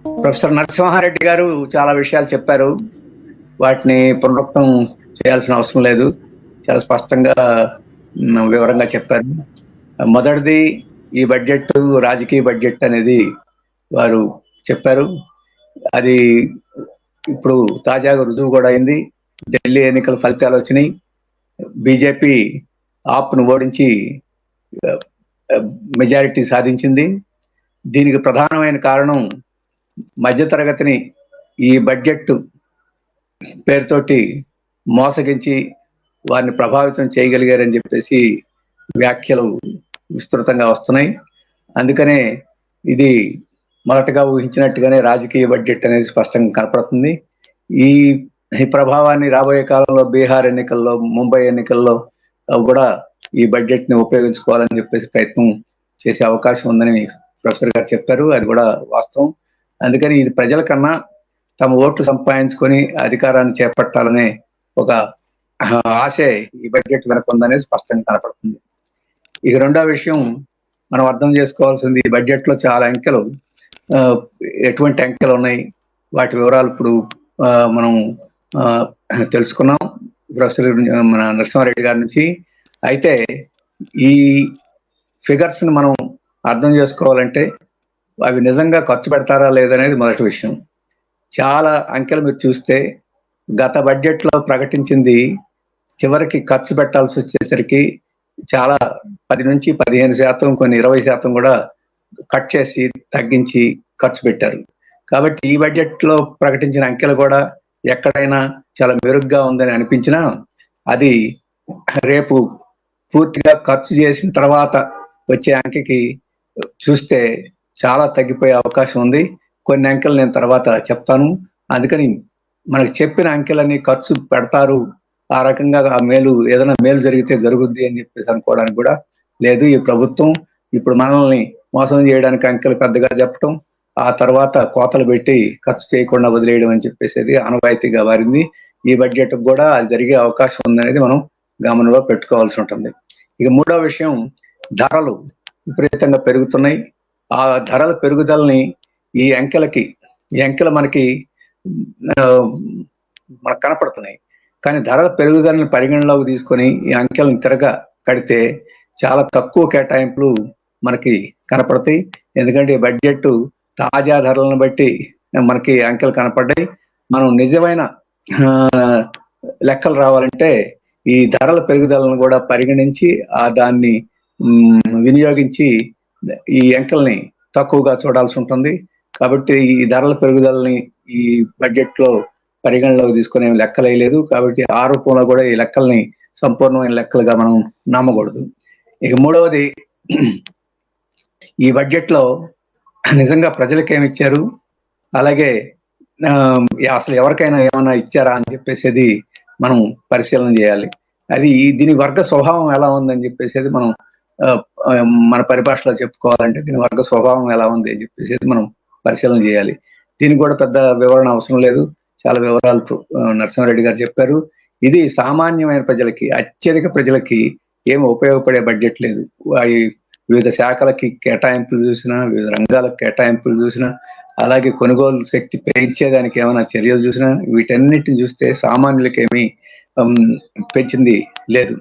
Professor Narasimha Reddy గారు చాలా విషయాలు చెప్పారు. వాటిని పునరుక్తం చేయాల్సిన అవసరం లేదు. చాలా స్పష్టంగా వివరంగా చెప్పారు. మొదటిది ఈ బడ్జెట్ రాజకీయ బడ్జెట్ అనేది వారు చెప్పారు. అది ఇప్పుడు తాజాగా రుజువు కూడా అయింది. ఢిల్లీ ఎన్నికల ఫలితాలు వచ్చినాయి. బీజేపీ ఆప్ను ఓడించి మెజారిటీ సాధించింది. దీనికి ప్రధానమైన కారణం మధ్యతరగతిని ఈ బడ్జెట్ పేరుతోటి మోసగించి వారిని ప్రభావితం చేయగలిగారని చెప్పేసి వ్యాఖ్యలు విస్తృతంగా వస్తున్నాయి. అందుకనే ఇది మొదటగా ఊహించినట్టుగానే రాజకీయ బడ్జెట్ అనేది స్పష్టంగా కనపడుతుంది. ఈ ప్రభావాన్ని రాబోయే కాలంలో బీహార్ ఎన్నికల్లో, ముంబై ఎన్నికల్లో కూడా ఈ బడ్జెట్ ని ఉపయోగించుకోవాలని చెప్పేసి ప్రయత్నం చేసే అవకాశం ఉందని ప్రొఫెసర్ గారు చెప్పారు. అది కూడా వాస్తవం. అందుకని ఇది ప్రజల కన్నా తమ ఓట్లు సంపాదించుకొని అధికారాన్ని చేపట్టాలనే ఒక ఆశే ఈ బడ్జెట్ వెనక ఉందనేది స్పష్టంగా కనపడుతుంది. ఇక రెండో విషయం మనం అర్థం చేసుకోవాల్సింది, ఈ బడ్జెట్ లో చాలా అంకెలు, ఎటువంటి అంకెలు ఉన్నాయి, వాటి వివరాలు ఇప్పుడు మనం తెలుసుకున్నాం ప్రొఫెసర్ మన నరసింహారెడ్డి గారి నుంచి. అయితే ఈ ఫిగర్స్ ని మనం అర్థం చేసుకోవాలంటే అవి నిజంగా ఖర్చు పెడతారా లేదనేది మొదటి విషయం. చాలా అంకెలు మీరు చూస్తే గత బడ్జెట్ లో ప్రకటించింది చివరికి ఖర్చు పెట్టాల్సి వచ్చేసరికి చాలా 10 నుంచి 15%, కొన్ని 20% కూడా కట్ చేసి తగ్గించి ఖర్చు పెట్టారు. కాబట్టి ఈ బడ్జెట్ లో ప్రకటించిన అంకెలు కూడా ఎక్కడైనా చాలా మెరుగ్గా ఉందని అనిపించినా అది రేపు పూర్తిగా ఖర్చు చేసిన తర్వాత వచ్చే అంకెకి చూస్తే చాలా తగ్గిపోయే అవకాశం ఉంది. కొన్ని అంకెలు నేను తర్వాత చెప్తాను. అందుకని మనకు చెప్పిన అంకెలన్నీ ఖర్చు పెడతారు, ఆ రకంగా ఆ మేలు, ఏదైనా మేలు జరిగితే జరుగుద్ది అని చెప్పేసి అనుకోవడానికి కూడా లేదు. ఈ ప్రభుత్వం ఇప్పుడు మనల్ని మోసం చేయడానికి అంకెలు పెద్దగా చెప్పటం, ఆ తర్వాత కోతలు పెట్టి ఖర్చు చేయకుండా వదిలేయడం అని చెప్పేసి ఆనవాయితీగా మారింది. ఈ బడ్జెట్ కూడా అది జరిగే అవకాశం ఉందనేది మనం గమనంలో పెట్టుకోవాల్సి ఉంటుంది. ఇక మూడో విషయం, ధరలు విపరీతంగా పెరుగుతున్నాయి. ఆ ధరల పెరుగుదలని ఈ అంకెలు మనకి కనపడుతున్నాయి. కానీ ధరల పెరుగుదలని పరిగణలోకి తీసుకొని ఈ అంకెలను తిరగా కడితే చాలా తక్కువ కేటాయింపులు మనకి కనపడతాయి. ఎందుకంటే ఈ బడ్జెట్ తాజా ధరలను బట్టి మనకి అంకెలు కనపడ్డాయి. మనం నిజమైన లెక్కలు రావాలంటే ఈ ధరల పెరుగుదలను కూడా పరిగణించి దాన్ని వినియోగించి ఈ అంకెల్ని తక్కువగా చూడాల్సి ఉంటుంది. కాబట్టి ఈ ధరల పెరుగుదలని ఈ బడ్జెట్ లో పరిగణలోకి తీసుకునే లెక్కలేదు. కాబట్టి ఆ రూపంలో కూడా ఈ లెక్కల్ని సంపూర్ణమైన లెక్కలుగా మనం నమ్మకూడదు. ఇక మూడవది, ఈ బడ్జెట్ లో నిజంగా ప్రజలకు ఏమి ఇచ్చారు, అలాగే అసలు ఎవరికైనా ఏమైనా ఇచ్చారా అని చెప్పేసి మనం పరిశీలన చేయాలి. అది దీని వర్గ స్వభావం ఎలా ఉందని చెప్పేసి మనం మన పరిభాషలో చెప్పుకోవాలంటే దీని వర్గ స్వభావం ఎలా ఉంది అని చెప్పేసి మనం పరిశీలన చేయాలి. దీనికి కూడా పెద్ద వివరణ అవసరం లేదు. చాలా వివరాలు నరసింహారెడ్డి గారు చెప్పారు. ఇది సామాన్యమైన ప్రజలకి, అత్యధిక ప్రజలకి ఏమి ఉపయోగపడే బడ్జెట్ లేదు. వివిధ శాఖలకి కేటాయింపులు చూసినా, వివిధ రంగాలకు కేటాయింపులు చూసినా, అలాగే కొనుగోలు శక్తి పెంచేదానికి ఏమైనా చర్యలు చూసినా, వీటన్నిటిని చూస్తే సామాన్యులకేమీ పెంచింది లేదు.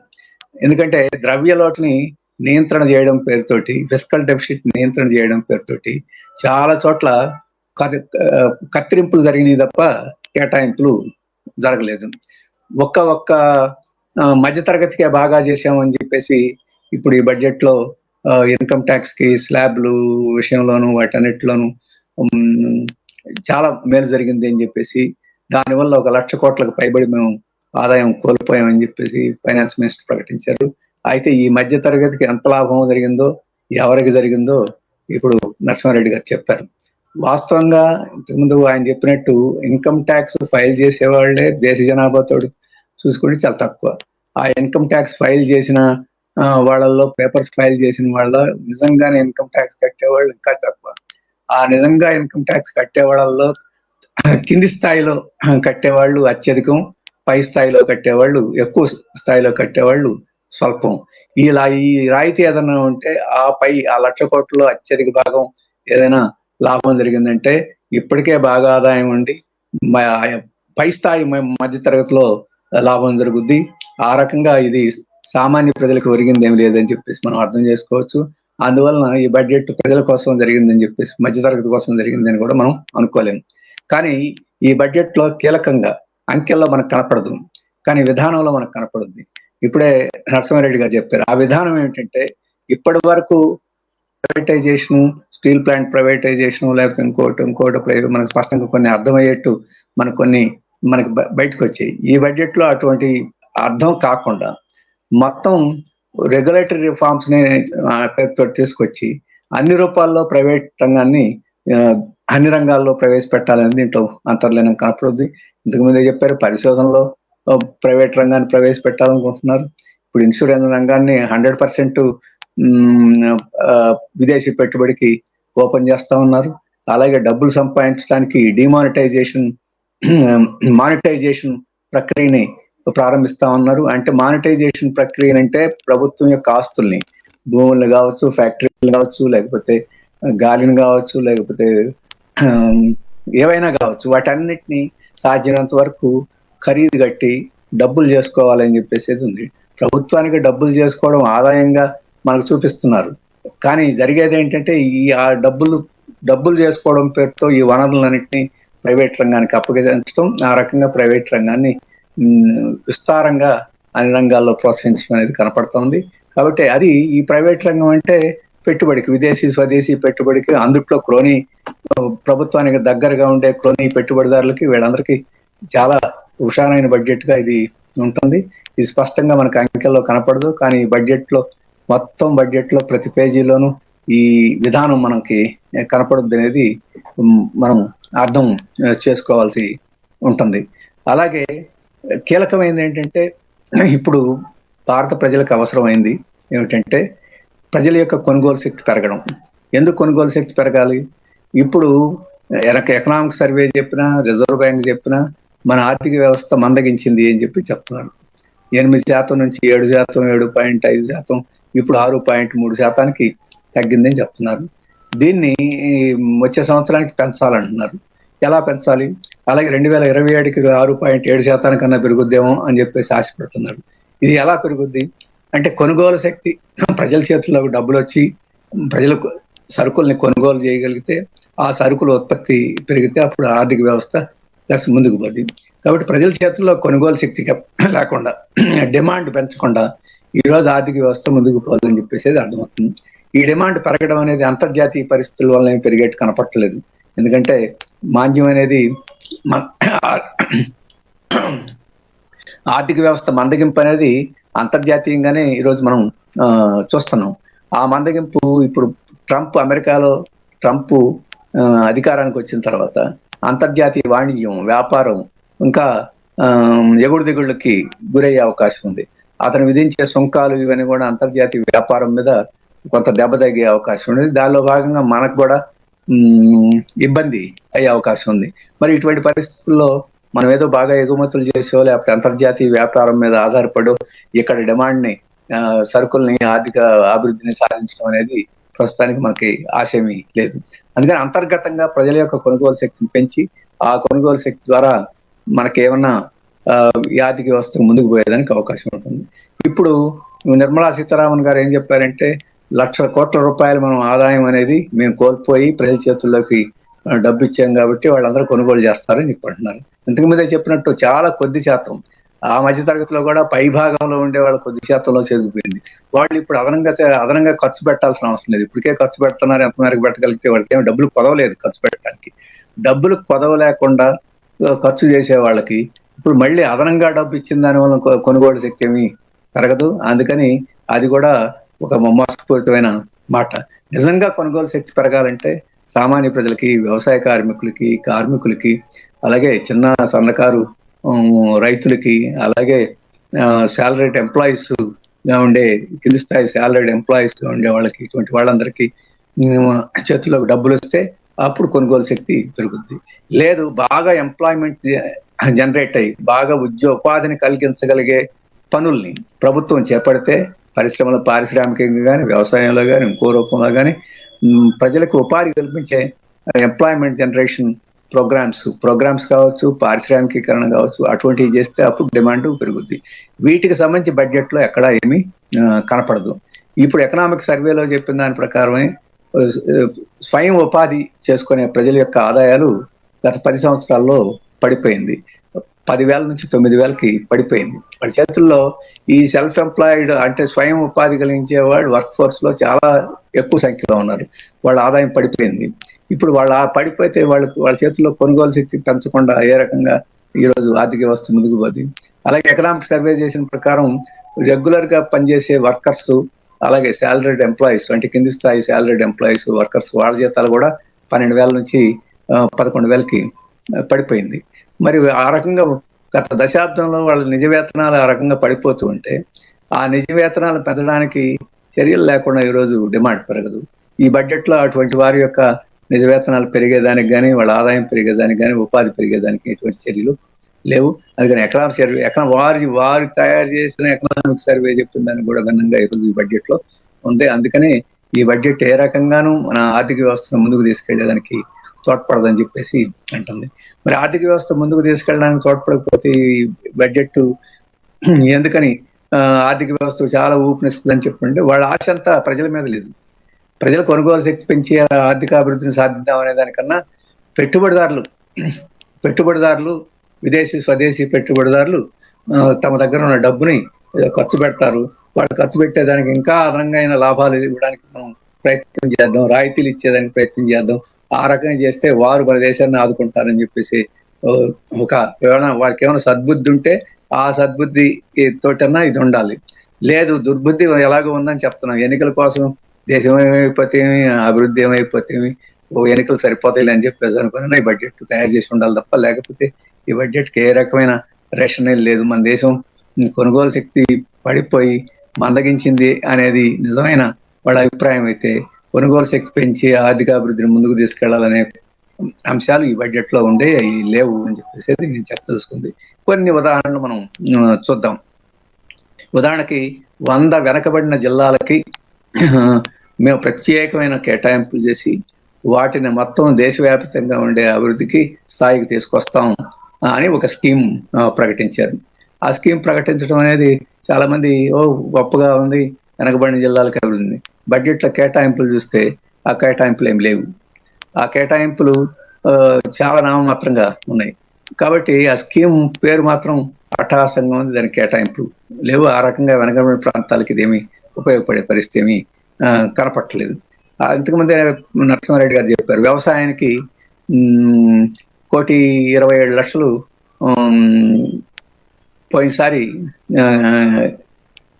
ఎందుకంటే ద్రవ్య లోటుని నియంత్రణ చేయడం పేరుతోటి, ఫిస్కల్ డెఫిసిట్ నియంత్రణ చేయడం పేరుతోటి చాలా చోట్ల కత్తిరింపులు జరిగినాయి తప్ప కేటాయింపులు జరగలేదు. ఒక్క మధ్యతరగతికే బాగా చేసామని చెప్పేసి ఇప్పుడు ఈ బడ్జెట్ లో ఇన్కమ్ ట్యాక్స్ కి స్లాబ్లు విషయంలోనూ వాటన్నిటిలోనూ చాలా మేలు జరిగింది అని చెప్పేసి, దానివల్ల 1 లక్ష కోట్లకు పైబడి మేము ఆదాయం కోల్పోయామని చెప్పేసి ఫైనాన్స్ మినిస్టర్ ప్రకటించారు. అయితే ఈ మధ్య తరగతికి ఎంత లాభం జరిగిందో, ఎవరికి జరిగిందో ఇప్పుడు నరసింహారెడ్డి గారు చెప్పారు. వాస్తవంగా ఇంతకుముందు ఆయన చెప్పినట్టు ఇన్కమ్ ట్యాక్స్ ఫైల్ చేసేవాళ్లే దేశ జనాభాతో చూసుకుంటే చాలా తక్కువ. ఆ ఇన్కమ్ ట్యాక్స్ ఫైల్ చేసిన వాళ్ళల్లో, పేపర్స్ ఫైల్ చేసిన వాళ్ళ నిజంగానే ఇన్కమ్ ట్యాక్స్ కట్టేవాళ్ళు ఇంకా తక్కువ. ఆ నిజంగా ఇన్కమ్ ట్యాక్స్ కట్టే వాళ్ళల్లో కింది స్థాయిలో కట్టేవాళ్ళు అత్యధికం, పై స్థాయిలో కట్టేవాళ్ళు, ఎక్కువ స్థాయిలో కట్టేవాళ్ళు స్వల్పం. ఈ రాయితీ ఏదైనా ఉంటే ఆ 1 లక్ష కోట్లలో అత్యధిక భాగం ఏదైనా లాభం జరిగిందంటే ఇప్పటికే బాగా ఆదాయం ఉండి పై స్థాయి మధ్య తరగతిలో లాభం జరుగుద్ది. ఆ రకంగా ఇది సామాన్య ప్రజలకు ఒరిగింది ఏం లేదని చెప్పేసి మనం అర్థం చేసుకోవచ్చు. అందువలన ఈ బడ్జెట్ ప్రజల కోసం జరిగిందని చెప్పేసి, మధ్యతరగతి కోసం జరిగిందని కూడా మనం అనుకోలేము. కానీ ఈ బడ్జెట్ లో కీలకంగా అంకెల్లో మనకు కనపడదు, కానీ విధానంలో మనకు కనపడుద్ది. ఇప్పుడే నరసింహారెడ్డి గారు చెప్పారు. ఆ విధానం ఏమిటంటే, ఇప్పటి వరకు ప్రైవేటైజేషన్, స్టీల్ ప్లాంట్ ప్రైవేటైజేషన్, లేకపోతే ఇంకోటి మనకు స్పష్టంగా కొన్ని అర్థమయ్యేట్టు మనకు బయటకు వచ్చాయి. ఈ బడ్జెట్ లో అటువంటి అర్థం కాకుండా మొత్తం రెగ్యులేటరీ రిఫార్మ్స్ ని పేరుతో తీసుకొచ్చి అన్ని రూపాల్లో ప్రైవేట్ రంగాన్ని అన్ని రంగాల్లో ప్రవేశపెట్టాలని దీంట్లో అంతర్లీనం కనపడుద్ది. ఇంతకు ముందే చెప్పారు, పరిశోధనలో ప్రైవేట్ రంగాన్ని ప్రవేశపెట్టాలనుకుంటున్నారు. ఇప్పుడు ఇన్సూరెన్స్ రంగాన్ని 100% విదేశీ పెట్టుబడికి ఓపెన్ చేస్తా ఉన్నారు. అలాగే డబ్బులు సంపాదించడానికి మానిటైజేషన్ ప్రక్రియని ప్రారంభిస్తా ఉన్నారు. అంటే మానిటైజేషన్ ప్రక్రియ అంటే ప్రభుత్వం యొక్క ఆస్తుల్ని, భూములు కావచ్చు, ఫ్యాక్టరీలు కావచ్చు, లేకపోతే గాలిని కావచ్చు, లేకపోతే ఏవైనా కావచ్చు, వాటన్నిటిని సాధ్యమైనంత వరకు ఖరీదు కట్టి డబ్బులు చేసుకోవాలని చెప్పేసి ఉంది. ప్రభుత్వానికి డబ్బులు చేసుకోవడం ఆదాయంగా మనకు చూపిస్తున్నారు. కానీ జరిగేది ఏంటంటే, ఆ డబ్బులు చేసుకోవడం పేరుతో ఈ వనరులన్నింటినీ ప్రైవేట్ రంగానికి అప్పగించడం, ఆ రకంగా ప్రైవేట్ రంగాన్ని విస్తారంగా అన్ని రంగాల్లో ప్రోత్సహించడం అనేది కనపడుతోంది. కాబట్టి అది ఈ ప్రైవేట్ రంగం అంటే పెట్టుబడికి, విదేశీ స్వదేశీ పెట్టుబడికి, అందుట్లో క్రోనీ ప్రభుత్వానికి దగ్గరగా ఉండే క్రోనీ పెట్టుబడిదారులకి, వీళ్ళందరికీ చాలా హుషారైన బడ్జెట్ గా ఇది ఉంటుంది. ఇది స్పష్టంగా మనకు అంకెల్లో కనపడదు, కానీ మొత్తం బడ్జెట్ లో ప్రతి పేజీలోనూ ఈ విధానం మనకి కనపడుద్ది అనేది మనం అర్థం చేసుకోవాల్సి ఉంటుంది. అలాగే కీలకమైనది ఏంటంటే, ఇప్పుడు భారత ప్రజలకు అవసరమైంది ఏమిటంటే ప్రజల యొక్క కొనుగోలు శక్తి పెరగడం. ఎందుకు కొనుగోలు శక్తి పెరగాలి? ఇప్పుడు ఎకనామిక్ సర్వే చెప్పినా, రిజర్వ్ బ్యాంక్ చెప్పినా మన ఆర్థిక వ్యవస్థ మందగించింది అని చెప్తున్నారు. 8% నుంచి 7%, 7.5%, ఇప్పుడు 6.3% తగ్గిందని చెప్తున్నారు. దీన్ని వచ్చే సంవత్సరానికి పెంచాలంటున్నారు. ఎలా పెంచాలి? అలాగే 2027కి 6.7% కన్నా పెరుగుద్దేమో అని చెప్పేసి ఆశపడుతున్నారు. ఇది ఎలా పెరుగుద్ది అంటే, కొనుగోలు శక్తి, ప్రజల చేతుల్లో డబ్బులు వచ్చి ప్రజలకు సరుకుల్ని కొనుగోలు చేయగలిగితే, ఆ సరుకుల ఉత్పత్తి పెరిగితే అప్పుడు ఆర్థిక వ్యవస్థ ముందుకు పోద్ది. కాబట్టి ప్రజల చేతుల్లో కొనుగోలు శక్తి లేకుండా, డిమాండ్ పెంచకుండా ఈరోజు ఆర్థిక వ్యవస్థ ముందుకు పోదని చెప్పేసి అర్థమవుతుంది. ఈ డిమాండ్ పెరగడం అనేది అంతర్జాతీయ పరిస్థితుల వల్ల పెరిగేట్టు కనపట్టలేదు. ఎందుకంటే మాంద్యం అనేది ఆర్థిక వ్యవస్థ మందగింపు అనేది అంతర్జాతీయంగానే ఈరోజు మనం చూస్తున్నాం. ఆ మందగింపు ఇప్పుడు అమెరికాలో ట్రంప్ అధికారానికి వచ్చిన తర్వాత అంతర్జాతీయ వాణిజ్యం, వ్యాపారం ఇంకా ఎగుడు దిగుళ్ళకి గురయ్యే అవకాశం ఉంది. అతను విధించే సుంకాలు ఇవన్నీ కూడా అంతర్జాతీయ వ్యాపారం మీద కొంత దెబ్బ తగ్గే అవకాశం ఉంది. దానిలో భాగంగా మనకు కూడా ఇబ్బంది అయ్యే అవకాశం ఉంది. మరి ఇటువంటి పరిస్థితుల్లో మనం ఏదో బాగా ఎగుమతులు చేసో, లేకపోతే అంతర్జాతీయ వ్యాపారం మీద ఆధారపడో ఇక్కడ డిమాండ్ని, సరుకుల్ని, ఆర్థిక అభివృద్ధిని సాధించడం అనేది ప్రస్తుతానికి మనకి ఆశేమీ లేదు. అందుకని అంతర్గతంగా ప్రజల యొక్క కొనుగోలు శక్తిని పెంచి, ఆ కొనుగోలు శక్తి ద్వారా మనకేమన్నా ఈ ఆర్థిక వ్యవస్థ ముందుకు పోయేదానికి అవకాశం ఉంటుంది. ఇప్పుడు నిర్మలా సీతారామన్ గారు ఏం చెప్పారంటే, 1,00,000 కోట్ల రూపాయలు మనం ఆదాయం అనేది మేము కోల్పోయి ప్రజల చేతుల్లోకి డబ్బు ఇచ్చాం కాబట్టి వాళ్ళందరూ కొనుగోలు చేస్తారని అంటున్నారు. ఇంతకుముందే చెప్పినట్టు చాలా కొద్ది శాతం, ఆ మధ్య తరగతిలో కూడా పై భాగంలో ఉండే వాళ్ళు కొద్ది శాతంలో చేరుకుపోయింది. వాళ్ళు ఇప్పుడు అదనంగా ఖర్చు పెట్టాల్సిన అవసరం లేదు. ఇప్పటికే ఖర్చు పెడుతున్నారు. ఎంత మేరకు పెట్టగలిగితే వాళ్ళకి ఏమి డబ్బులు కొదవలేదు ఖర్చు పెట్టడానికి. డబ్బులు కొదవ లేకుండా ఖర్చు చేసే వాళ్ళకి ఇప్పుడు మళ్ళీ అదనంగా డబ్బు ఇచ్చిన దాని వల్ల కొనుగోలు శక్తి ఏమీ పెరగదు. అందుకని అది కూడా ఒక మోసపూరితమైన మాట. నిజంగా కొనుగోలు శక్తి పెరగాలంటే సామాన్య ప్రజలకి, వ్యవసాయ కార్మికులకి, అలాగే చిన్న సన్నకారు రైతులకి, అలాగే శాలరీడ్ ఎంప్లాయీస్ గా ఉండే, కింది స్థాయి శాలరీడ్ ఎంప్లాయీస్ గా ఉండే వాళ్ళకి, ఇటువంటి వాళ్ళందరికీ చేతుల్లోకి డబ్బులు వస్తే అప్పుడు కొనుగోలు శక్తి పెరుగుద్ది. లేదు, బాగా ఎంప్లాయ్మెంట్ జనరేట్ అయ్యి బాగా ఉపాధిని కలిగించగలిగే పనుల్ని ప్రభుత్వం చేపడితే, పారిశ్రామికంగా కానీ, వ్యవసాయంలో కానీ, ఇంకో రూపంలో కానీ ప్రజలకు ఉపాధి కల్పించే ఎంప్లాయ్మెంట్ జనరేషన్ ప్రోగ్రామ్స్ కావచ్చు, పారిశ్రామికీకరణ కావచ్చు, అటువంటివి చేస్తే అప్పుడు డిమాండ్ పెరుగుద్ది. వీటికి సంబంధించి బడ్జెట్లో ఎక్కడా ఏమీ కనపడదు. ఇప్పుడు ఎకనామిక్ సర్వేలో చెప్పిన దాని ప్రకారమే స్వయం ఉపాధి చేసుకునే ప్రజల యొక్క ఆదాయాలు గత 10 సంవత్సరాల్లో పడిపోయింది. 10,000 నుంచి 9,000కి పడిపోయింది. వాళ్ళ చేతుల్లో ఈ సెల్ఫ్ ఎంప్లాయిడ్ అంటే స్వయం ఉపాధి కలిగించే వాళ్ళు వర్క్ ఫోర్స్ లో చాలా ఎక్కువ సంఖ్యలో ఉన్నారు. వాళ్ళ ఆదాయం పడిపోయింది. ఇప్పుడు వాళ్ళ పడిపోతే వాళ్ళ చేతుల్లో కొనుగోలు శక్తి పెంచకుండా ఏ రకంగా ఈ రోజు ఆర్థిక వ్యవస్థ ముందుకు పోతుంది. అలాగే ఎకనామిక్ సర్వే చేసిన ప్రకారం రెగ్యులర్ గా పనిచేసే వర్కర్స్, అలాగే శాలరీడ్ ఎంప్లాయీస్ అంటే కింది స్థాయి శాలరీడ్ ఎంప్లాయీస్ వర్కర్స్ వాళ్ళ జీతాలు కూడా 12,000 నుంచి 11,000కి పడిపోయింది. మరి ఆ రకంగా గత దశాబ్దంలో వాళ్ళ నిజ వేతనాలు ఆ రకంగా పడిపోతూ ఉంటే ఆ నిజ వేతనాలు పెంచడానికి చర్యలు లేకుండా ఈరోజు డిమాండ్ పెరగదు. ఈ బడ్జెట్లో అటువంటి వారి యొక్క నిజ వేతనాలు పెరిగేదానికి కానీ, వాళ్ళ ఆదాయం పెరిగేదానికి కానీ, ఉపాధి పెరిగేదానికి ఎటువంటి చర్యలు లేవు. అందుకని ఎకనామిక్ సర్వే వారి తయారు చేసిన ఎకనామిక్ సర్వే చెప్తున్న దానికి కూడా భిన్నంగా ఈరోజు ఈ బడ్జెట్లో ఉంది. అందుకని ఈ బడ్జెట్ ఏ రకంగానూ మన ఆర్థిక వ్యవస్థను ముందుకు తీసుకెళ్లేదానికి తోడ్పడదని చెప్పేసి అంటుంది. మరి ఆర్థిక వ్యవస్థ ముందుకు తీసుకెళ్ళడానికి తోడ్పడకపోతే ఈ బడ్జెట్ ఎందుకని ఆర్థిక వ్యవస్థ చాలా ఊపినిస్తుందని చెప్పుకుంటే వాళ్ళ ఆశ అంతా ప్రజల మీద లేదు. ప్రజల కొనుగోలు శక్తి పెంచి ఆర్థిక అభివృద్ధిని సాధిద్దాం అనే దానికన్నా పెట్టుబడిదారులు విదేశీ స్వదేశీ పెట్టుబడిదారులు తమ దగ్గర ఉన్న డబ్బుని ఖర్చు పెడతారు. వాళ్ళు ఖర్చు పెట్టేదానికి ఇంకా అదనంగా లాభాలు ఇవ్వడానికి మనం ప్రయత్నం చేద్దాం, రాయితీలు ఇచ్చేదానికి ప్రయత్నం చేద్దాం. ఆ రకంగా చేస్తే వారు మన దేశాన్ని ఆదుకుంటారని చెప్పేసి వారికి ఏమైనా సద్బుద్ధి ఉంటే ఆ సద్బుద్ధి తోటన్నా ఇది ఉండాలి. లేదు, దుర్బుద్ధి ఎలాగో ఉందని చెప్తున్నాం. ఎన్నికల కోసం దేశం ఏమైపోతే అభివృద్ధి ఏమైపోతే ఎన్నికలు సరిపోతాయి అని చెప్పేసి అనుకున్నా ఈ బడ్జెట్ తయారు చేసి ఉండాలి తప్ప, లేకపోతే ఈ బడ్జెట్కి ఏ రకమైన రేషన్ లేదు. మన దేశం కొనుగోలు శక్తి పడిపోయి మందగించింది అనేది నిజమైన వాళ్ళ అభిప్రాయం అయితే కొనుగోలు శక్తి పెంచి ఆర్థిక అభివృద్ధిని ముందుకు తీసుకెళ్లాలనే అంశాలు ఈ బడ్జెట్ లో ఉండే లేవు అని చెప్పేసి నేను చెప్పదలుచుకుంది. కొన్ని ఉదాహరణలు మనం చూద్దాం. ఉదాహరణకి 100 వెనకబడిన జిల్లాలకి మేము ప్రత్యేకమైన కేటాయింపులు చేసి వాటిని మొత్తం దేశవ్యాప్తంగా ఉండే అభివృద్ధికి స్థాయికి తీసుకొస్తాం అని ఒక స్కీమ్ ప్రకటించారు. ఆ స్కీమ్ ప్రకటించడం అనేది చాలా మంది గొప్పగా ఉంది, వెనకబడిన జిల్లాలకు అభివృద్ధి. బడ్జెట్లో కేటాయింపులు చూస్తే ఆ కేటాయింపులు ఏం లేవు. ఆ కేటాయింపులు చాలా నామమాత్రంగా ఉన్నాయి. కాబట్టి ఆ స్కీమ్ పేరు మాత్రం అట్టహాసంగా ఉంది, దానికి కేటాయింపులు లేవు. ఆ రకంగా వెనకబడిన ప్రాంతాలకి ఇదేమి ఉపయోగపడే పరిస్థితి ఏమీ కనపట్టలేదు. ఇంతకుముందే నరసింహారెడ్డి గారు చెప్పారు, వ్యవసాయానికి 1,27,00,000 పోయినసారి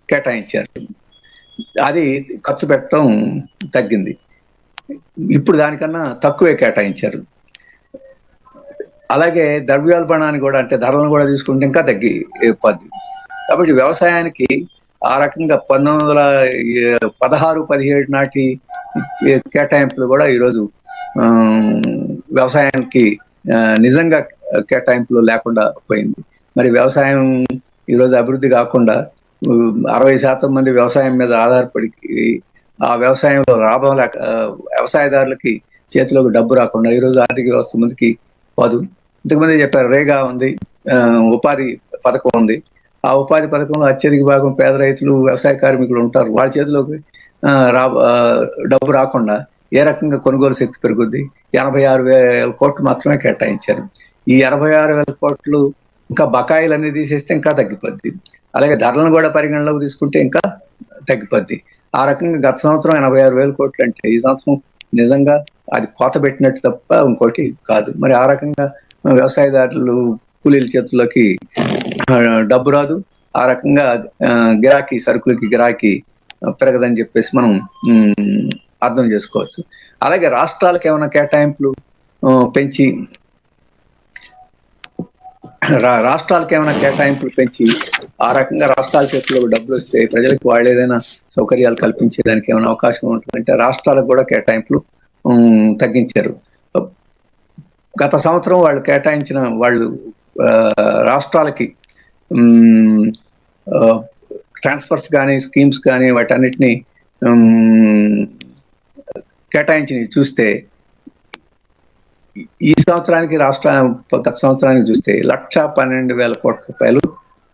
కేటాయించారు. అది ఖర్చు పెట్టడం తగ్గింది. ఇప్పుడు దానికన్నా తక్కువే కేటాయించారు. అలాగే ద్రవ్యోల్బణాన్ని కూడా, అంటే ధరలను కూడా తీసుకుంటే ఇంకా తగ్గిపోద్ది. కాబట్టి వ్యవసాయానికి ఆ రకంగా 1916-17 నాటి కేటాయింపులు కూడా ఈరోజు వ్యవసాయానికి నిజంగా కేటాయింపులు లేకుండా పోయింది. మరి వ్యవసాయం ఈరోజు అభివృద్ధి కాకుండా 60% మంది వ్యవసాయం మీద ఆధారపడి ఆ వ్యవసాయంలో లాభం లేక వ్యవసాయదారులకి చేతిలోకి డబ్బు రాకుండా ఈరోజు ఆర్థిక వ్యవస్థ ముందుకి పోదు. ఇంతకుముందే చెప్పారు, రేగా ఉంది, ఉపాధి పథకం ఉంది. ఆ ఉపాధి పథకంలో అత్యధిక భాగం పేద రైతులు, వ్యవసాయ కార్మికులు ఉంటారు. వాళ్ళ చేతిలోకి డబ్బు రాకుండా ఏ రకంగా కొనుగోలు శక్తి పెరుగుద్ది? 86,000 కోట్లు మాత్రమే కేటాయించారు. ఈ 86,000 కోట్లు ఇంకా బకాయిలన్నీ తీసేస్తే ఇంకా తగ్గిపోద్ది. అలాగే ధరలను కూడా పరిగణలోకి తీసుకుంటే ఇంకా తగ్గిపోద్ది. ఆ రకంగా గత సంవత్సరం 86,000 కోట్లు అంటే ఈ సంవత్సరం నిజంగా అది కోత పెట్టినట్టు తప్ప ఇంకోటి కాదు. మరి ఆ రకంగా వ్యవసాయదారులు కూలీల చేతుల్లోకి డబ్బు రాదు. ఆ రకంగా గిరాకీ, సరుకులకి గిరాకీ పెరగదని చెప్పేసి మనం అర్థం చేసుకోవచ్చు. అలాగే రాష్ట్రాలకు ఏమైనా కేటాయింపులు పెంచి ఆ రకంగా రాష్ట్రాల చేతిలో డబ్బులు వస్తే ప్రజలకు వాళ్ళు ఏదైనా సౌకర్యాలు కల్పించేదానికి ఏమైనా అవకాశం ఉంటుందంటే రాష్ట్రాలకు కూడా కేటాయింపులు తగ్గించారు. గత సంవత్సరం వాళ్ళు కేటాయించిన రాష్ట్రాలకి ట్రాన్స్ఫర్స్ కానీ, స్కీమ్స్ కానీ వాటన్నిటిని కేటాయించినవి చూస్తే ఈ సంవత్సరానికి గత సంవత్సరానికి చూస్తే 1,12,000 కోట్ల రూపాయలు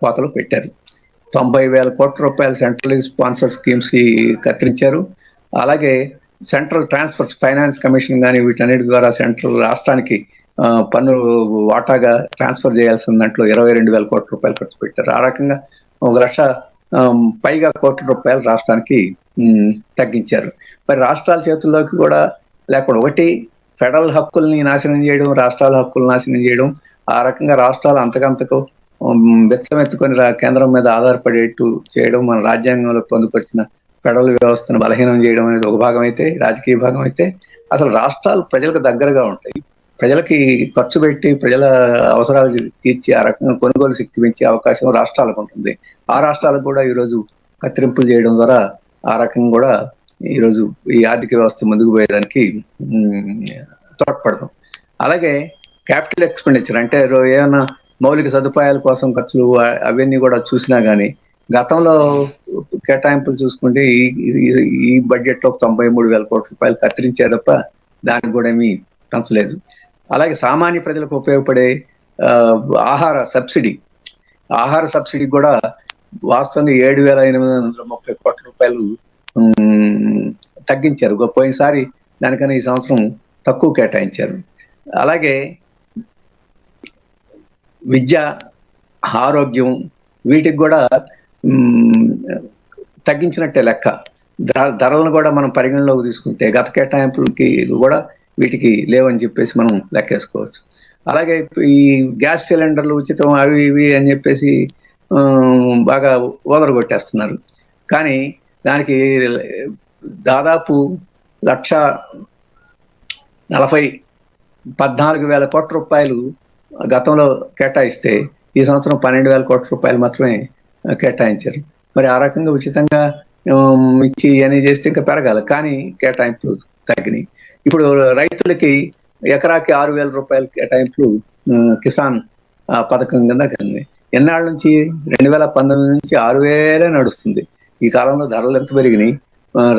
కోతలు పెట్టారు. 90,000 కోట్ల రూపాయలు సెంట్రల్ స్పాన్సర్ స్కీమ్స్ కి కత్తిరించారు. అలాగే సెంట్రల్ ట్రాన్స్ఫర్స్ ఫైనాన్స్ కమిషన్ కానీ వీటన్నిటి ద్వారా సెంట్రల్ రాష్ట్రానికి పన్ను వాటాగా ట్రాన్స్ఫర్ చేయాల్సిన దాంట్లో 22,000 కోట్ల రూపాయలు ఖర్చు పెట్టారు. ఆ రకంగా 1,00,000 పైగా కోట్ల రూపాయలు రాష్ట్రానికి తగ్గించారు. మరి రాష్ట్రాల చేతుల్లోకి కూడా లేకుండా ఒకటి ఫెడరల్ హక్కుల్ని నాశనం చేయడం, రాష్ట్రాల హక్కులు నాశనం చేయడం, ఆ రకంగా రాష్ట్రాలు అంతకంతకు బెచ్చమెత్తుకొని కేంద్రం మీద ఆధారపడేట్టు చేయడం, మన రాజ్యాంగంలో పొందుపరిచిన ఫెడరల్ వ్యవస్థను బలహీనం చేయడం అనేది ఒక భాగం అయితే, రాజకీయ భాగం అయితే, అసలు రాష్ట్రాలు ప్రజలకు దగ్గరగా ఉంటాయి. ప్రజలకి ఖర్చు పెట్టి ప్రజల అవసరాలు తీర్చి ఆ రకంగా కొనుగోలు శక్తి పెంచే అవకాశం రాష్ట్రాలకు ఉంటుంది. ఆ రాష్ట్రాలకు కూడా ఈరోజు కత్తిరింపులు చేయడం ద్వారా ఆ రకంగా కూడా ఈరోజు ఈ ఆర్థిక వ్యవస్థ ముందుకు పోయేదానికి తోడ్పడతాం. అలాగే క్యాపిటల్ ఎక్స్పెండిచర్ అంటే ఏమైనా మౌలిక సదుపాయాల కోసం ఖర్చులు అవన్నీ కూడా చూసినా కానీ గతంలో కేటాయింపులు చూసుకుంటే ఈ బడ్జెట్ లో 93,000 కోట్ల రూపాయలు కత్తిరించే తప్ప దానికి కూడా ఏమీ పెంచలేదు. అలాగే సామాన్య ప్రజలకు ఉపయోగపడే ఆహార సబ్సిడీ కూడా వాస్తవంగా 7,830 కోట్ల రూపాయలు తగ్గించారు. పోయినసారి దానికన్నా ఈ సంవత్సరం తక్కువ కేటాయించారు. అలాగే విద్య, ఆరోగ్యం వీటికి కూడా తగ్గించినట్టే లెక్క. ధరలను కూడా మనం పరిగణలోకి తీసుకుంటే గత కేటాయింపులకి కూడా వీటికి లేవని చెప్పేసి మనం లెక్కేసుకోవచ్చు. అలాగే ఈ గ్యాస్ సిలిండర్లు ఉచితం అవి ఇవి అని చెప్పేసి బాగా ఓదరగొట్టేస్తున్నారు. కానీ దానికి దాదాపు 1,14,000 కోట్ల రూపాయలు గతంలో కేటాయిస్తే ఈ సంవత్సరం 12,000 కోట్ల రూపాయలు మాత్రమే కేటాయించారు. మరి ఆ రకంగా ఉచితంగా ఇచ్చి అని చేస్తే ఇంకా పెరగాలి, కానీ కేటాయింపులు తగ్గినాయి. ఇప్పుడు రైతులకి ఎకరాకి 6,000 రూపాయల కేటాయింపులు కిసాన్ పథకం కింద కలిగింది. ఎన్నాళ్ళ నుంచి 2019 నుంచి 6,000 నడుస్తుంది. ఈ కాలంలో ధరలు ఎంత పెరిగినాయి,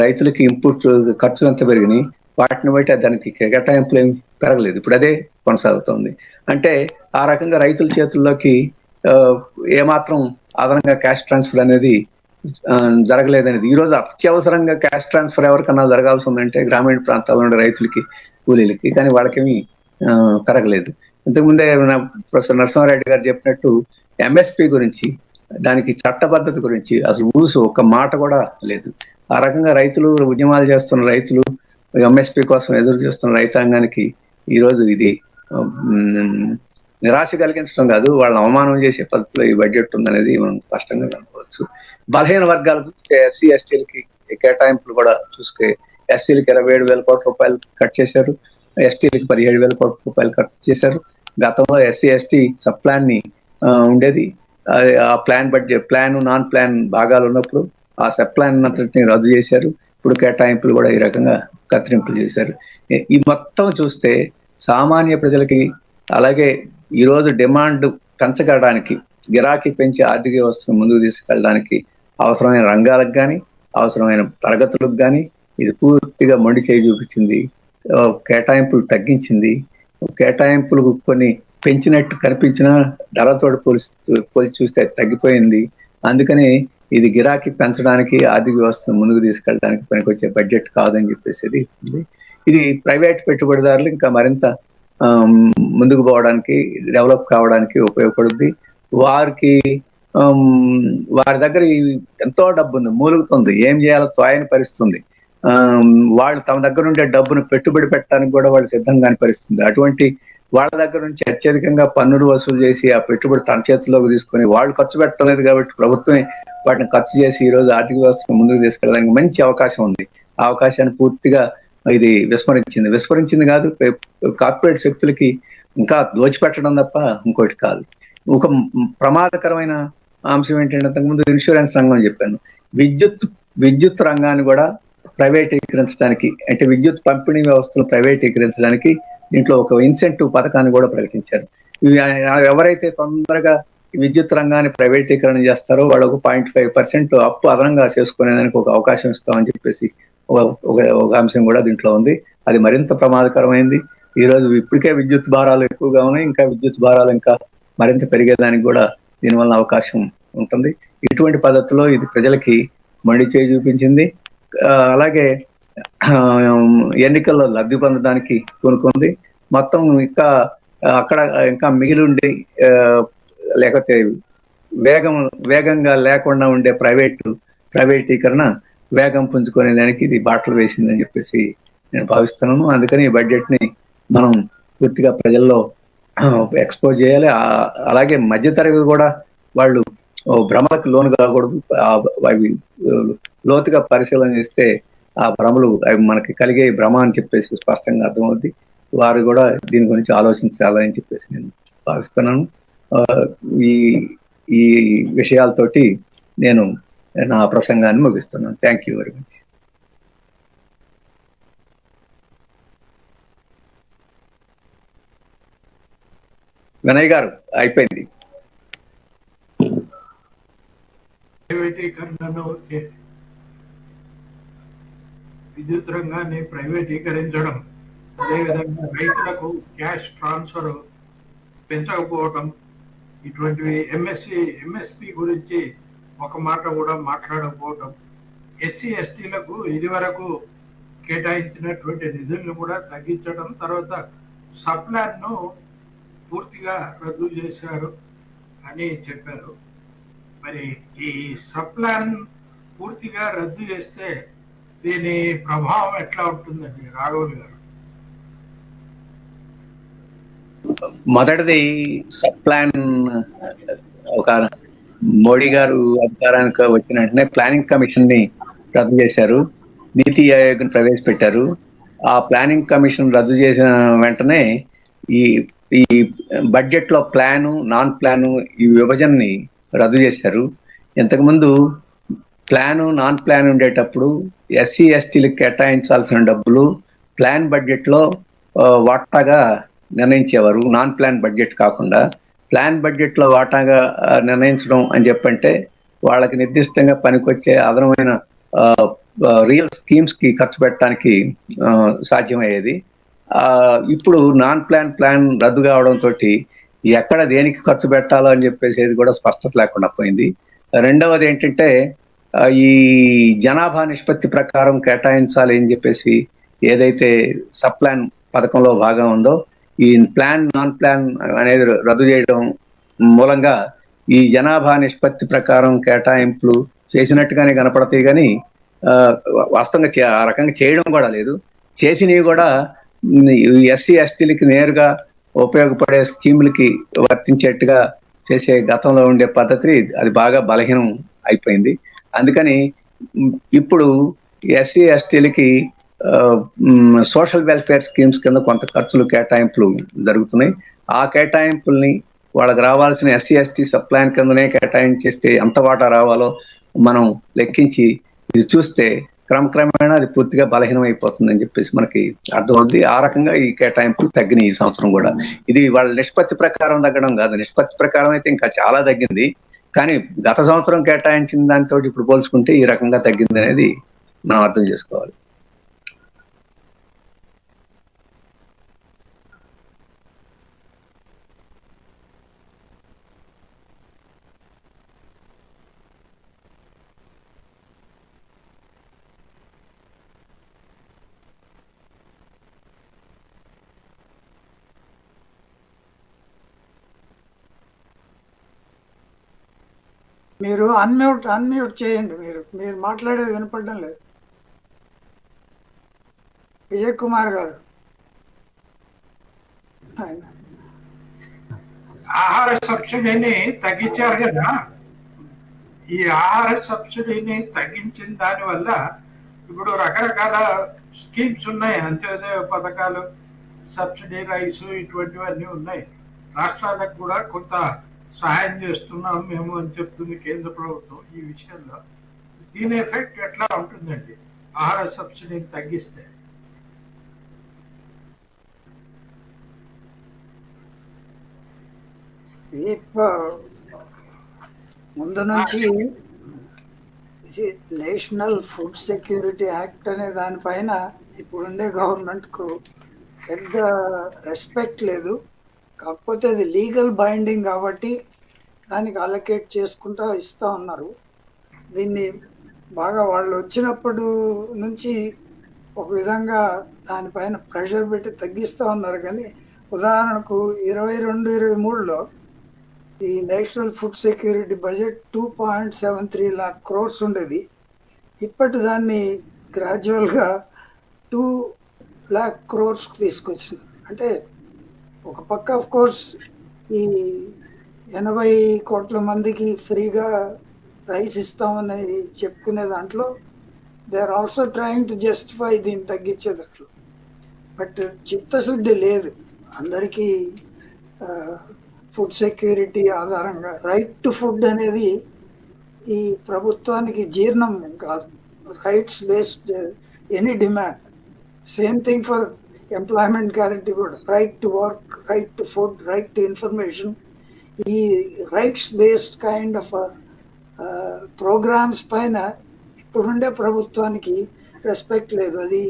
రైతులకి ఇన్పుట్ ఖర్చులు ఎంత పెరిగినాయి, వాటిని బట్టి దానికి కేటాయింపులు ఏమి పెరగలేదు. ఇప్పుడు అదే కొనసాగుతోంది. అంటే ఆ రకంగా రైతుల చేతుల్లోకి ఏమాత్రం అదనంగా క్యాష్ ట్రాన్స్ఫర్ అనేది జరగలేదనేది. ఈరోజు అత్యవసరంగా క్యాష్ ట్రాన్స్ఫర్ ఎవరికన్నా జరగాల్సి ఉందంటే గ్రామీణ ప్రాంతాల్లో ఉండే రైతులకి, కూలీలకి, కానీ వాళ్ళకేమీ పెరగలేదు. ఇంతకుముందే ప్రొఫెసర్ నరసింహారెడ్డి గారు చెప్పినట్టు ఎంఎస్పి గురించి, దానికి చట్టబద్ధత గురించి అసలు ఒక్క మాట కూడా లేదు. ఆ రకంగా రైతులు ఉద్యమాలు చేస్తున్న రైతులు, ఎంఎస్పి కోసం ఎదురు చూస్తున్న రైతాంగానికి ఈరోజు ఇది నిరాశ కలిగించడం కాదు, వాళ్ళని అవమానం చేసే పద్ధతిలో ఈ బడ్జెట్ ఉందనేది మనం స్పష్టంగా కనుకోవచ్చు. బలహీన వర్గాలు చూస్తే ఎస్సీ ఎస్టీలకి కేటాయింపులు కూడా చూస్తే ఎస్సీలకి 27,000 కోట్ల రూపాయలు కట్ చేశారు, ఎస్టీలకి 17,000 కోట్ల రూపాయలు ఖర్చు చేశారు. గతంలో ఎస్సీ ఎస్టీ సబ్ ప్లాన్ ని ఉండేది, ఆ ప్లాన్ నాన్ ప్లాన్ భాగాలు ఉన్నప్పుడు ఆ సబ్ ప్లాన్ అంతటిని రద్దు చేశారు. ఇప్పుడు కేటాయింపులు కూడా ఈ రకంగా కత్తిరింపులు చేశారు. ఈ మొత్తం చూస్తే సామాన్య ప్రజలకి, అలాగే ఈరోజు డిమాండ్ పెంచగలడానికి, గిరాకీ పెంచి ఆర్థిక వ్యవస్థను ముందుకు తీసుకెళ్ళడానికి అవసరమైన రంగాలకు కానీ అవసరమైన తరగతులకు కానీ ఇది పూర్తిగా మొండి చేయి చూపించింది. కేటాయింపులు తగ్గించింది. కేటాయింపులు కొన్ని పెంచినట్టు కనిపించినా ధరలతోటి పోల్చి చూస్తే తగ్గిపోయింది. అందుకని ఇది గిరాకీ పెంచడానికి, ఆర్థిక వ్యవస్థను ముందుకు తీసుకెళ్ళడానికి పనికొచ్చే బడ్జెట్ కాదని చెప్పేసి ఇది ప్రైవేట్ పెట్టుబడిదారులు ఇంకా మరింత ముందుకు పోవడానికి, డెవలప్ కావడానికి ఉపయోగపడుద్ది. వారి దగ్గర ఎంతో డబ్బు ఉంది, మూలుగుతుంది, ఏం చేయాలో తోయని పరిస్థితుంది. వాళ్ళు తమ దగ్గర ఉండే డబ్బును పెట్టుబడి పెట్టడానికి కూడా వాళ్ళు సిద్ధంగా పరిస్థితుంది. అటువంటి వాళ్ళ దగ్గర నుంచి అత్యధికంగా పన్నులు వసూలు చేసి ఆ పెట్టుబడి తన చేతుల్లోకి తీసుకొని వాళ్ళు ఖర్చు పెట్టలేదు కాబట్టి ప్రభుత్వమే వాటిని ఖర్చు చేసి ఈ రోజు ఆర్థిక వ్యవస్థను ముందుకు తీసుకెళ్ళడానికి మంచి అవకాశం ఉంది. ఆ అవకాశాన్ని పూర్తిగా ఇది విస్మరించింది కాదు, కార్పొరేట్ శక్తులకి ఇంకా దోచిపెట్టడం తప్ప ఇంకోటి కాదు. ఒక ప్రమాదకరమైన అంశం ఏంటంటే, అంతకుముందు ఇన్సూరెన్స్ రంగం చెప్పాను, విద్యుత్ రంగాన్ని కూడా ప్రైవేటీకరించడానికి, అంటే విద్యుత్ పంపిణీ వ్యవస్థను ప్రైవేటీకరించడానికి దీంట్లో ఒక ఇన్సెంటివ్ పథకాన్ని కూడా ప్రకటించారు. ఎవరైతే తొందరగా విద్యుత్ రంగాన్ని ప్రైవేటీకరణ చేస్తారో వాళ్ళకు 0.5% అప్పు అదనంగా చేసుకునేదానికి ఒక అవకాశం ఇస్తామని చెప్పేసి ఒక అంశం కూడా దీంట్లో ఉంది. అది మరింత ప్రమాదకరమైంది. ఈ రోజు ఇప్పటికే విద్యుత్ భారాలు ఎక్కువగా ఉన్నాయి, ఇంకా విద్యుత్ భారాలు ఇంకా మరింత పెరిగేదానికి కూడా దీనివల్ల అవకాశం ఉంటుంది. ఇటువంటి పద్ధతిలో ఇది ప్రజలకి మళ్ళీ చేయి చూపించింది. అలాగే ఎన్నికల్లో లబ్ధి పొందడానికి కొనుక్కుంది. మొత్తం ఇంకా అక్కడ ఇంకా మిగిలి ఉండి లేకపోతే వేగంగా లేకుండా ఉండే ప్రైవేటీకరణ వేగం పుంజుకునే దానికి ఇది బాటలు వేసిందని చెప్పేసి నేను భావిస్తున్నాను. అందుకని ఈ బడ్జెట్ ని మనం పూర్తిగా ప్రజల్లో ఎక్స్పోజ్ చేయాలి. అలాగే మధ్యతరగతి కూడా వాళ్ళు భ్రమలకు లోను కాకూడదు. అవి లోతుగా పరిశీలన చేస్తే ఆ భ్రమలు అవి మనకి కలిగే భ్రమ అని చెప్పేసి స్పష్టంగా అర్థమవుతుంది. వారు కూడా దీని గురించి ఆలోచించాలని చెప్పేసి నేను భావిస్తున్నాను. ఈ ఈ విషయాలతోటి నేను నా ప్రసంగాన్ని ముగిస్తున్నాను. Thank you very much. Vinay గారు అయిపోయింది. విద్యుత్ రంగాన్ని ప్రైవేటీకరించడం, అదేవిధంగా రైతులకు క్యాష్ ట్రాన్స్ఫర్ పెంచకపోవటం, ఇటువంటివి ఎంఎస్పి గురించి ఒక మాట కూడా మాట్లాడకపోవటం, ఎస్సీ ఎస్టీలకు ఇది వరకు కేటాయించినటువంటి నిధులను కూడా తగ్గించడం, తర్వాత సప్లాన్ ను పూర్తిగా రద్దు చేశారు అని చెప్పారు. మరి ఈ సప్లాన్ పూర్తిగా రద్దు చేస్తే దీని ప్రభావం ఎట్లా ఉంటుందండి రాఘవులు గారు? మొదటిది సప్లాన్ ఒక మోడీ గారు అధికారానికి వచ్చిన వెంటనే ప్లానింగ్ కమిషన్ ని రద్దు చేశారు, నీతి ఆయోగ్ ని ప్రవేశపెట్టారు. ఆ ప్లానింగ్ కమిషన్ రద్దు చేసిన వెంటనే ఈ ఈ బడ్జెట్ లో ప్లాను నాన్ ప్లాను ఈ విభజనని రద్దు చేశారు. ఇంతకుముందు ప్లాను నాన్ ప్లాన్ ఉండేటప్పుడు ఎస్సీ ఎస్టీలకు కేటాయించాల్సిన డబ్బులు ప్లాన్ బడ్జెట్ లో వాటాగా నిర్ణయించేవారు, నాన్ ప్లాన్ బడ్జెట్ కాకుండా. ప్లాన్ బడ్జెట్ లో వాటాగా నిర్ణయించడం అని చెప్పంటే వాళ్ళకి నిర్దిష్టంగా పనికొచ్చే అదనమైన రియల్ స్కీమ్స్ కి ఖర్చు పెట్టడానికి సాధ్యమయ్యేది. ఇప్పుడు నాన్ ప్లాన్ రద్దు కావడంతో ఎక్కడ దేనికి ఖర్చు పెట్టాలో అని చెప్పేసి కూడా స్పష్టత లేకుండా పోయింది. రెండవది ఏంటంటే ఈ జనాభా నిష్పత్తి ప్రకారం కేటాయించాలి అని చెప్పేసి ఏదైతే సప్లాన్ పథకంలో భాగం ఉందో ఈ ప్లాన్ నాన్ ప్లాన్ అనేది రద్దు చేయడం మూలంగా ఈ జనాభా నిష్పత్తి ప్రకారం కేటాయింపులు చేసినట్టుగానే కనపడతాయి, కానీ వాస్తవంగా ఆ రకంగా చేయడం కూడా లేదు. చేసినవి కూడా ఎస్సీ ఎస్టీలకి నేరుగా ఉపయోగపడే స్కీములకి వర్తించేట్టుగా చేసే గతంలో ఉండే పద్ధతి అది బాగా బలహీనం అయిపోయింది. అందుకని ఇప్పుడు ఎస్సీ ఎస్టీలకి సోషల్ వెల్ఫేర్ స్కీమ్స్ కింద కొంత ఖర్చులు కేటాయింపులు జరుగుతున్నాయి. ఆ కేటాయింపుల్ని వాళ్ళకి రావాల్సిన ఎస్సీ ఎస్టీ సప్లాన్ కిందనే కేటాయించేస్తే ఎంత వాటా రావాలో మనం లెక్కించి ఇది చూస్తే క్రమక్రమేణా అది పూర్తిగా బలహీనం అయిపోతుందని చెప్పేసి మనకి అర్థమవుతుంది. ఆ రకంగా ఈ కేటాయింపులు తగ్గినాయి ఈ సంవత్సరం కూడా. ఇది వాళ్ళ నిష్పత్తి ప్రకారం తగ్గడం కాదు, నిష్పత్తి ప్రకారం అయితే ఇంకా చాలా తగ్గింది, కానీ గత సంవత్సరం కేటాయించిన దానితో ఇప్పుడు పోల్చుకుంటే ఈ రకంగా తగ్గింది అనేది మనం అర్థం చేసుకోవాలి. మీరు అన్మ్యూట్ చేయండి. మీరు మాట్లాడేది వినపడడం లేదు. విజయ్ కుమార్ గారు, ఆహార సబ్సిడీని తగ్గించారు కదా, ఈ ఆహార సబ్సిడీని తగ్గించిన దాని వల్ల ఇప్పుడు రకరకాల స్కీమ్స్ ఉన్నాయి, అంత్యోదయ పథకాలు, సబ్సిడీ రైస్, ఇటువంటివన్నీ ఉన్నాయి. రాష్ట్రాలకు కూడా కొంత సహాయం చేస్తున్నాం మేము అని చెప్తుంది కేంద్ర ప్రభుత్వం. ఈ విషయంలో దీని ఎఫెక్ట్ ఎట్లా ఉంటుందండి ఆహార సబ్సిడీని తగ్గిస్తే? ముందు నుంచి నేషనల్ ఫుడ్ సెక్యూరిటీ యాక్ట్ అనే దానిపైన ఇప్పుడుండే గవర్నమెంట్కు పెద్ద రెస్పెక్ట్ లేదు. కాకపోతే అది లీగల్ బైండింగ్ కాబట్టి దానికి అలొకేట్ చేసుకుంటా ఇస్తా ఉన్నారు. దీన్ని బాగా వాళ్ళు వచ్చినప్పుడు నుంచి ఒక విధంగా దానిపైన ప్రెషర్ పెట్టి తగ్గిస్తూ ఉన్నారు. కానీ ఉదాహరణకు 22-23లో ఈ national food security budget 2.73 lakh crores ఉండేది. ఇప్పటి దాన్ని గ్రాడ్యువల్గా 2 lakh crores తీసుకొచ్చింది. అంటే ఒక పక్క ఆఫ్ కోర్స్ ఈ 80 కోట్ల మందికి ఫ్రీగా రైస్ ఇస్తామని చెప్పుకునే దాంట్లో they are also trying to justify దీన్ని తగ్గించేటట్లు. బట్ చిత్తశుద్ధి లేదు. అందరికీ ఫుడ్ సెక్యూరిటీ ఆధారంగా రైట్ టు ఫుడ్ అనేది ఈ ప్రభుత్వానికి జీర్ణం కాదు. Rights based any demand. Same thing for employment guarantee కూడా. Right to work, right to food, right to information. ఈ rights based kind of programs పైన ఇప్పుడుండే ప్రభుత్వానికి రెస్పెక్ట్ లేదు. అది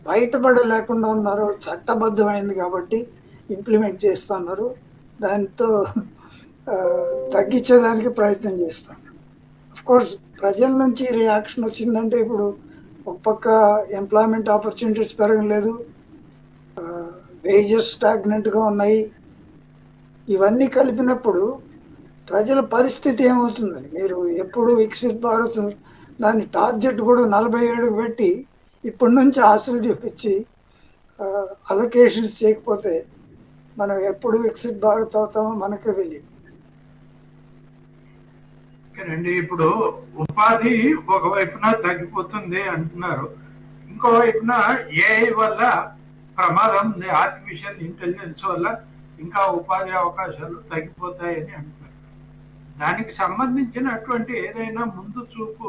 బయటపడలేకుండా ఉన్నారు. చట్టబద్ధమైంది కాబట్టి ఇంప్లిమెంట్ చేస్తున్నారు. దాంతో తగ్గించేదానికి ప్రయత్నం చేస్తాం. అఫ్ కోర్స్ ప్రజల నుంచి రియాక్షన్ వచ్చిందంటే ఇప్పుడు ఒక పక్క ఎంప్లాయ్మెంట్ ఆపర్చునిటీస్ పెరగలేదు, వేజెస్ స్టాగ్నెంట్గా ఉన్నాయి. ఇవన్నీ కలిపినప్పుడు ప్రజల పరిస్థితి ఏమవుతుందని మీరు ఎప్పుడు వికసిత్ భారత్ దాని టార్గెట్ కూడా 47 పెట్టి ఇప్పటి నుంచి ఆశలు చూపించి అలొకేషన్స్ చేయకపోతే మనం ఎప్పుడు వికసిత్ భారత్ అవుతామో మనకే తెలియదు. ఓకేనండి. ఇప్పుడు ఉపాధి ఒకవైపున తగ్గిపోతుంది అంటున్నారు, ఇంకో వైపున ఏఐ వల్ల ప్రమాదం ఉంది, ఆర్టిఫిషియల్ ఇంటెలిజెన్స్ వల్ల ఇంకా ఉపాధి అవకాశాలు తగ్గిపోతాయని అంటున్నారు. దానికి సంబంధించినటువంటి ఏదైనా ముందు చూపు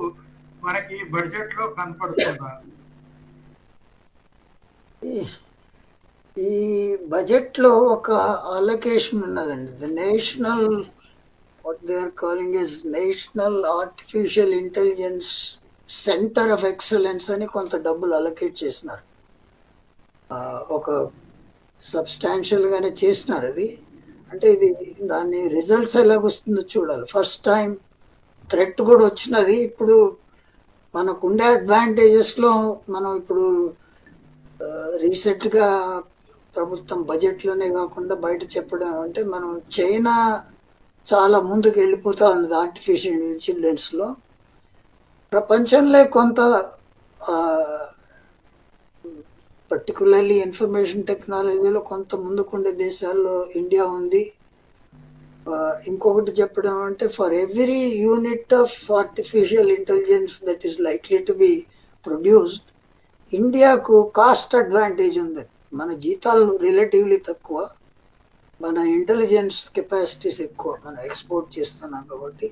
మనకి బడ్జెట్ లో కనపడుతుందా? ఈ బడ్జెట్ లో ఒక అలొకేషన్ ఉన్నదండి. The national what they are calling is national artificial intelligence centre of excellence అని కొంత డబ్బులు అలొకేట్ చేసినారు. ఒక సబ్స్టాన్షియల్ గానే చేసినారు. అది అంటే ఇది దాని రిజల్ట్స్ ఎలాగొస్తుందో చూడాలి. ఫస్ట్ టైం థ్రెట్ కూడా వచ్చినది. ఇప్పుడు మనకు ఉండే అడ్వాంటేజెస్లో మనం ఇప్పుడు రీసెంట్గా ప్రభుత్వం బడ్జెట్లోనే కాకుండా బయట చెప్పడం అంటే మనం చైనా చాలా ముందుకు వెళ్ళిపోతా ఉన్నది ఆర్టిఫిషియల్ ఇంటెలిజెన్స్లో. ప్రపంచంలో కొంత పర్టికులర్లీ ఇన్ఫర్మేషన్ టెక్నాలజీలో కొంత ముందుకుండే దేశాల్లో ఇండియా ఉంది. ఇంకొకటి చెప్పడం అంటే for every unit of artificial intelligence that is likely to be produced, ఇండియాకు కాస్ట్ అడ్వాంటేజ్ ఉంది. మన జీతాలు రిలేటివ్లీ తక్కువ, మన ఇంటెలిజెన్స్ కెపాసిటీస్ ఎక్కువ, మనం ఎక్స్పోర్ట్ చేస్తున్నాం కాబట్టి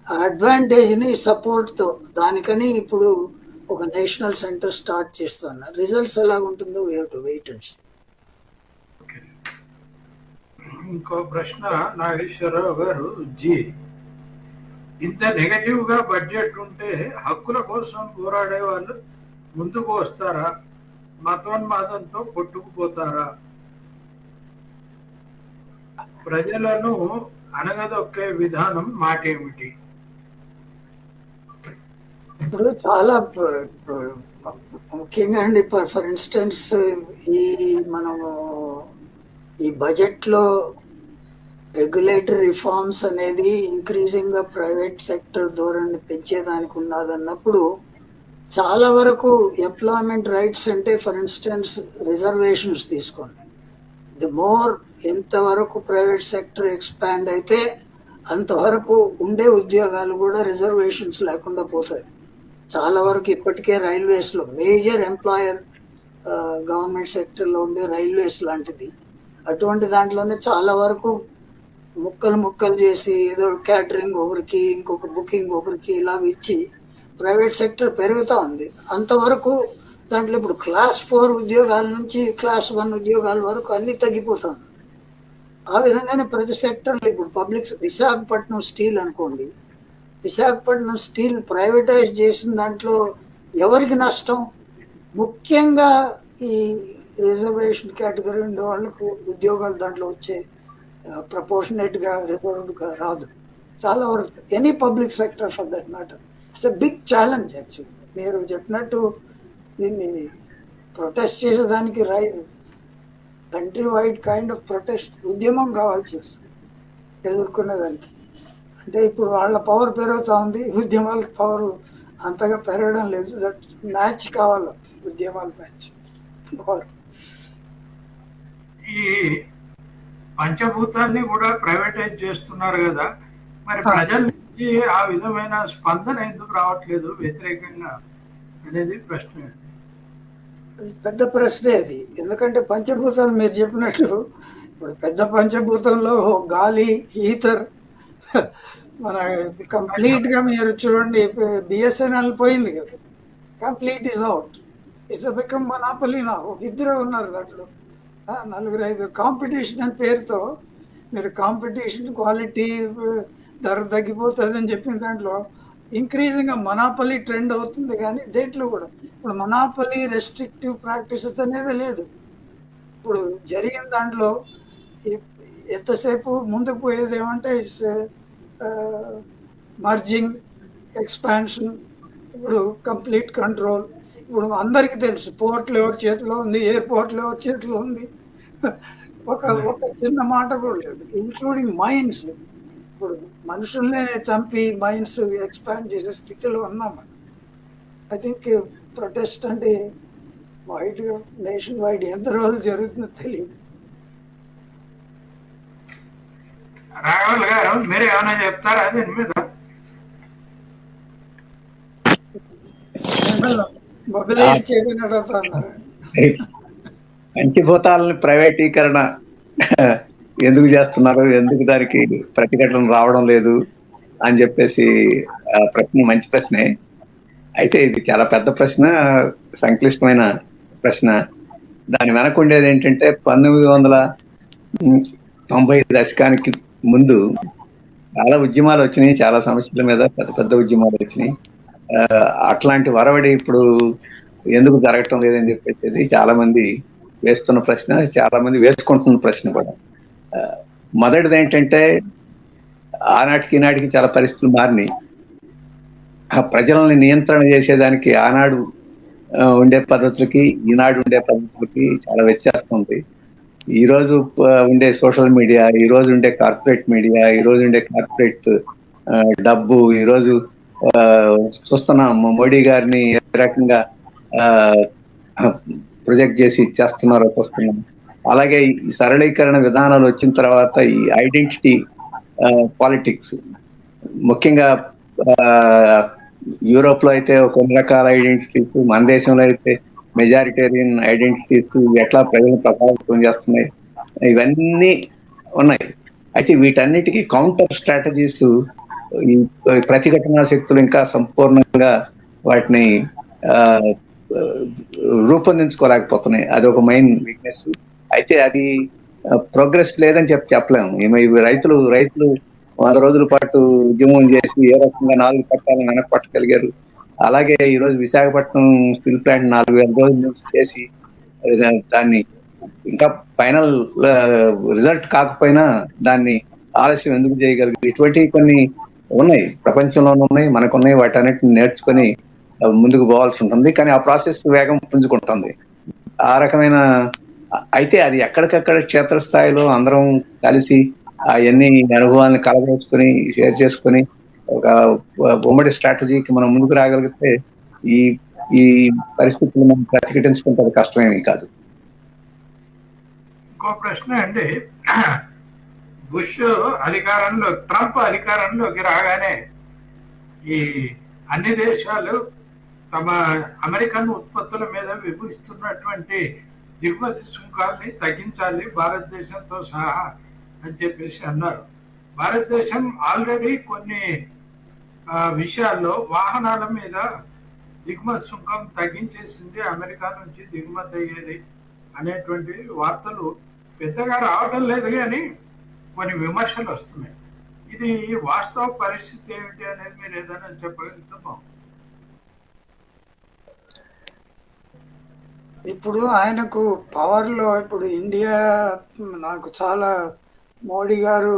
ఆ అడ్వాంటేజ్ని సపోర్ట్తో దానికని ఇప్పుడు ఒక నేషనల్ సెంటర్ స్టార్ట్ చేస్తున్నారు. రిజల్ట్స్ ఎలా ఉంటుందో we have to wait and see. ఇంకో ప్రశ్న నాగేశ్వరరావు గారు ఇంత నెగటివ్ గా బడ్జెట్ ఉంటే హక్కుల కోసం పోరాడే వాళ్ళు ముందుకు వస్తారా, మతోన్మాదంతో కొట్టుకుపోతారా? ప్రజలను అనగదొక్కే విధానం మాటేమిటి? ఇప్పుడు చాలా ముఖ్యంగా అండి, ఫర్ ఇన్స్టెన్స్ మనము ఈ బడ్జెట్లో రెగ్యులేటరీ రిఫార్మ్స్ అనేది ఇంక్రీజింగ్ గా ప్రైవేట్ సెక్టర్ ధోరణి పెంచేదానికి ఉన్నదన్నప్పుడు చాలా వరకు ఎంప్లాయ్మెంట్ రైట్స్ అంటే ఫర్ ఇన్స్టెన్స్ రిజర్వేషన్స్ తీసుకోండి. ది మోర్ ఎంతవరకు ప్రైవేట్ సెక్టర్ ఎక్స్పాండ్ అయితే అంతవరకు ఉండే ఉద్యోగాలు కూడా రిజర్వేషన్స్ లేకుండా పోతాయి. చాలా వరకు ఇప్పటికే రైల్వేస్లో మేజర్ ఎంప్లాయర్ గవర్నమెంట్ సెక్టర్లో ఉండే రైల్వేస్ లాంటిది. అటువంటి దాంట్లోనే చాలా వరకు ముక్కలు చేసి ఏదో క్యాటరింగ్ ఒకరికి, ఇంకొక బుకింగ్ ఒకరికి ఇలాగ ఇచ్చి ప్రైవేట్ సెక్టర్ పెరుగుతూ ఉంది. అంతవరకు దాంట్లో ఇప్పుడు క్లాస్ 4 ఉద్యోగాల నుంచి క్లాస్ 1 ఉద్యోగాల వరకు అన్నీ తగ్గిపోతుంది. ఆ విధంగానే ప్రతి సెక్టర్లో ఇప్పుడు విశాఖపట్నం స్టీల్ అనుకోండి, విశాఖపట్నం స్టీల్ ప్రైవేటైజ్ చేసిన దాంట్లో ఎవరికి నష్టం? ముఖ్యంగా ఈ రిజర్వేషన్ కేటగిరీ ఉండే వాళ్ళకు ఉద్యోగాలు దాంట్లో వచ్చే ప్రపోర్షనేట్గా రిజర్వ్డ్గా రాదు. చాలా వరకు any public sector for that matter it's a big challenge actually. మీరు చెప్పినట్టు దీన్ని ప్రొటెస్ట్ చేసేదానికి country wide kind of protest ఉద్యమం కావాల్సి వస్తుంది ఎదుర్కొనేదానికి. అంటే ఇప్పుడు వాళ్ళ పవర్ పెరుగుతూ ఉంది, ఉద్యమాల పవర్ అంతగా పెరగడం లేదు. దట్ మ్యాచ్ కావాలి, ఉద్యమాల మ్యాచ్ పవర్. ఈ పంచభూతాన్ని కూడా ప్రైవేటైజ్ చేస్తున్నారు కదా, మరి ప్రజల నుంచి ఆ విధమైన స్పందన ఎందుకు రావట్లేదు వ్యతిరేకంగా అనేది ప్రశ్న. పెద్ద ప్రశ్నే అది. ఎందుకంటే పంచభూతాలు మీరు చెప్పినట్టు ఇప్పుడు పెద్ద పంచభూతంలో గాలి, ఈథర్, మన కంప్లీట్ గా మీరు చూడండి బిఎస్ఎన్ఎల్ పోయింది కదా, complete is out. It's become monopoly నా. ఒక ఇద్దరే ఉన్నారు దాంట్లో, 4-5 కాంపిటీషన్ అని పేరుతో మీరు కాంపిటీషన్ క్వాలిటీ ధర తగ్గిపోతుంది అని చెప్పిన దాంట్లో ఇంక్రీజింగ్ మొనాపలీ ట్రెండ్ అవుతుంది. కానీ దేంట్లో కూడా ఇప్పుడు మొనాపలీ రెస్ట్రిక్టివ్ ప్రాక్టీసెస్ అనేది లేదు. ఇప్పుడు జరిగిన దాంట్లో ఎంతసేపు ముందుకు పోయేది ఏమంటే ఇట్స్ మర్జింగ్, ఎక్స్పాన్షన్, ఇప్పుడు కంప్లీట్ కంట్రోల్. ఇప్పుడు అందరికీ తెలుసు పోర్ట్లు ఎవరి చేతిలో ఉంది, ఎయిర్పోర్ట్లు ఎవరి చేతిలో ఉంది. ఒక చిన్న మాట కూడా లేదు, ఇంక్లూడింగ్ మైన్స్. ఇప్పుడు మనుషుల్నే చంపి మైన్స్ ఎక్స్పాండ్ చేసే స్థితిలో ఉన్నాం. ఐ థింక్ ప్రొటెస్ట్ అంటే వైడ్గా నేషన్ వైడ్ ఎంత రోజులు జరుగుతుందో తెలియదు. రాఘవల్ గారు మీరు ఏమైనా చెప్తారా దీని మీద? మొబిలైజ్ చేయమని అడుగుతున్నారు. పంచభూతాలని ప్రైవేటీకరణ ఎందుకు చేస్తున్నారు, ఎందుకు దానికి ప్రతిఘటన రావడం లేదు అని చెప్పేసి ప్రశ్న మంచి ప్రశ్నే. అయితే ఇది చాలా పెద్ద ప్రశ్న, సంక్లిష్టమైన ప్రశ్న. దాని వెనక ఉండేది ఏంటంటే 1990 దశకానికి ముందు చాలా ఉద్యమాలు వచ్చినాయి, చాలా సమస్యల మీద పెద్ద పెద్ద ఉద్యమాలు వచ్చినాయి. అట్లాంటి వరవడి ఇప్పుడు ఎందుకు జరగటం లేదని చెప్పేసి చాలా మంది వేస్తున్న ప్రశ్న, చాలా మంది వేసుకుంటున్న ప్రశ్న కూడా. మొదటిది ఏంటంటే ఆనాటికి ఈనాటికి చాలా పరిస్థితులు మారినాయి. ఆ ప్రజలని నియంత్రణ చేసేదానికి ఆనాడు ఉండే పద్ధతులకి ఈనాడు ఉండే పద్ధతులకి చాలా వ్యత్యాసం ఉంది. ఈ రోజు ఉండే సోషల్ మీడియా, ఈ రోజు ఉండే కార్పొరేట్ మీడియా, ఈ రోజు ఉండే కార్పొరేట్ డబ్బు, ఈ రోజు చూస్తున్నాం మోడీ గారిని ఏ రకంగా ప్రొజెక్ట్ చేసి ఇచ్చేస్తున్నారో చూస్తున్నాం. అలాగే ఈ సరళీకరణ విధానాలు వచ్చిన తర్వాత ఈ ఐడెంటిటీ పాలిటిక్స్, ముఖ్యంగా యూరోప్ లో అయితే కొన్ని రకాల ఐడెంటిటీస్, మన దేశంలో అయితే మెజారిటేరియన్ ఐడెంటిటీస్ ఎట్లా ప్రజలను ప్రభావితం చేస్తున్నాయి, ఇవన్నీ ఉన్నాయి. అయితే వీటన్నిటికీ కౌంటర్ స్ట్రాటజీస్ ఈ ప్రతిఘటనా శక్తులు ఇంకా సంపూర్ణంగా వాటిని రూపొందించుకోలేకపోతున్నాయి. అది ఒక మెయిన్ వీక్నెస్. అయితే అది ప్రోగ్రెస్ లేదని చెప్పలేము. రైతులు 100 రోజుల పాటు ఉద్యమం చేసి ఏ రకంగా 4 పట్టాలను వెనక్కి పట్టగలిగారు. అలాగే ఈరోజు విశాఖపట్నం స్టీల్ ప్లాంట్ 4000 రోజుల నుంచి చేసి దాన్ని ఇంకా ఫైనల్ రిజల్ట్ కాకపోయినా దాన్ని ఆలస్యం ఎందుకు చేయగలిగారు? ఇటువంటివి కొన్ని ఉన్నాయి, ప్రపంచంలోనే ఉన్నాయి, మనకున్నాయి. వాటన్నిటిని నేర్చుకొని ముందుకు పోవాల్సి ఉంటుంది. కానీ ఆ ప్రాసెస్ వేగం పుంజుకుంటుంది. ఆ రకమైన అయితే అది ఎక్కడికక్కడ క్షేత్రస్థాయిలో అందరం కలిసి అవన్నీ అనుభవాన్ని కలబోచుకొని షేర్ చేసుకొని ఒక ఉమ్మడి స్ట్రాటజీకి మనం ముందుకు రాగలిగితే ఈ ఈ పరిస్థితులు మనం ప్రతిఘటించుకుంటే కష్టమేమీ కాదు. ఇంకో ప్రశ్న అండి, బుష్ ట్రంప్ అధికారంలోకి రాగానే ఈ అన్ని దేశాలు తమ అమెరికన్ ఉత్పత్తుల మీద విధిస్తున్నటువంటి దిగుమతి సుంకాల్ని తగ్గించాలి భారతదేశంతో సహా అని చెప్పేసి అన్నారు. భారతదేశం ఆల్రెడీ కొన్ని విషయాల్లో వాహనాల మీద దిగుమతి సుంకం తగ్గించేసింది, అమెరికా నుంచి దిగుమతి అయ్యేది అనేటువంటి వార్తలు పెద్దగా రావడం లేదు, కానీ కొన్ని విమర్శలు వస్తున్నాయి. ఇది వాస్తవ పరిస్థితి ఏమిటి అనేది మీరు ఏదైనా చెప్పగలుగుతామా? ఇప్పుడు ఆయనకు పవర్లో ఇప్పుడు ఇండియా నాకు చాలా మోడీ గారు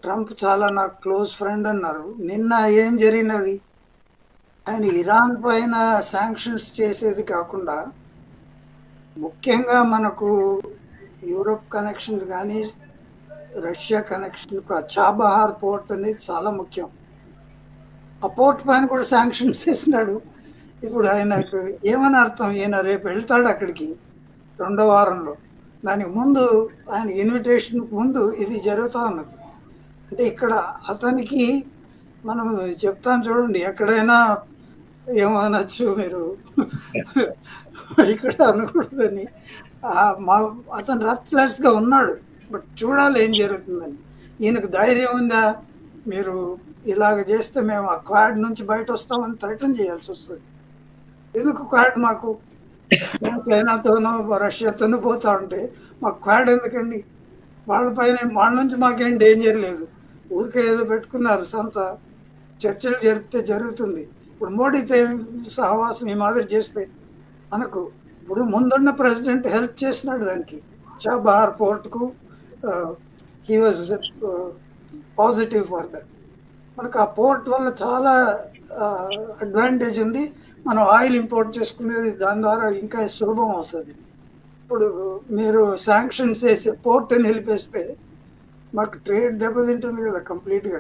ట్రంప్ చాలా నాకు క్లోజ్ ఫ్రెండ్ అన్నారు. నిన్న ఏం జరిగినది? ఆయన ఇరాన్ పైన శాంక్షన్స్ చేసేది కాకుండా ముఖ్యంగా మనకు యూరోప్ కనెక్షన్ కానీ రష్యా కనెక్షన్కు ఆ చాబహార్ పోర్ట్ అనేది చాలా ముఖ్యం. ఆ పోర్ట్ పైన కూడా శాంక్షన్స్ చేసినాడు. ఇప్పుడు ఆయనకు ఏమని అర్థం? ఈయన రేపు వెళ్తాడు అక్కడికి 2వ వారంలో. దానికి ముందు ఆయన ఇన్విటేషన్ ముందు ఇది జరుగుతూ ఉన్నది. అంటే ఇక్కడ అతనికి మనం చెప్తాం చూడండి, ఎక్కడైనా ఏమనొచ్చు మీరు ఇక్కడ అనకూడదని. మా అతను రెస్ట్లెస్గా ఉన్నాడు. బట్ చూడాలి ఏం జరుగుతుందని. ఈయనకు ధైర్యం ఉందా? మీరు ఇలాగ చేస్తే మేము ఆ క్వాడ్ నుంచి బయట వస్తామని థ్రెటన్ చేయాల్సి వస్తుంది. ఎందుకు క్వాడ్? మాకు చైనాతోనో రష్యాతోనో పోతా ఉంటే మాకు క్వాడ్ ఎందుకండి? వాళ్ళ నుంచి మాకేం డేంజర్ లేదు. ఊరికే ఏదో పెట్టుకున్నారు సొంత చర్చలు జరిపితే జరుగుతుంది. ఇప్పుడు మోడీతో సహవాసం ఈ మాదిరి చేస్తే మనకు ఇప్పుడు ముందున్న ప్రెసిడెంట్ హెల్ప్ చేసినాడు దానికి, చాబహార్ పోర్ట్కు. He was positive for that. మనకు ఆ పోర్ట్ వల్ల చాలా అడ్వాంటేజ్ ఉంది. మనం ఆయిల్ ఇంపోర్ట్ చేసుకునేది దాని ద్వారా ఇంకా సులభం అవుతుంది. ఇప్పుడు మీరు శాంక్షన్స్ వేసి పోర్ట్ నిలిపేస్తే మాకు ట్రేడ్ దెబ్బతింటుంది కదా కంప్లీట్గా.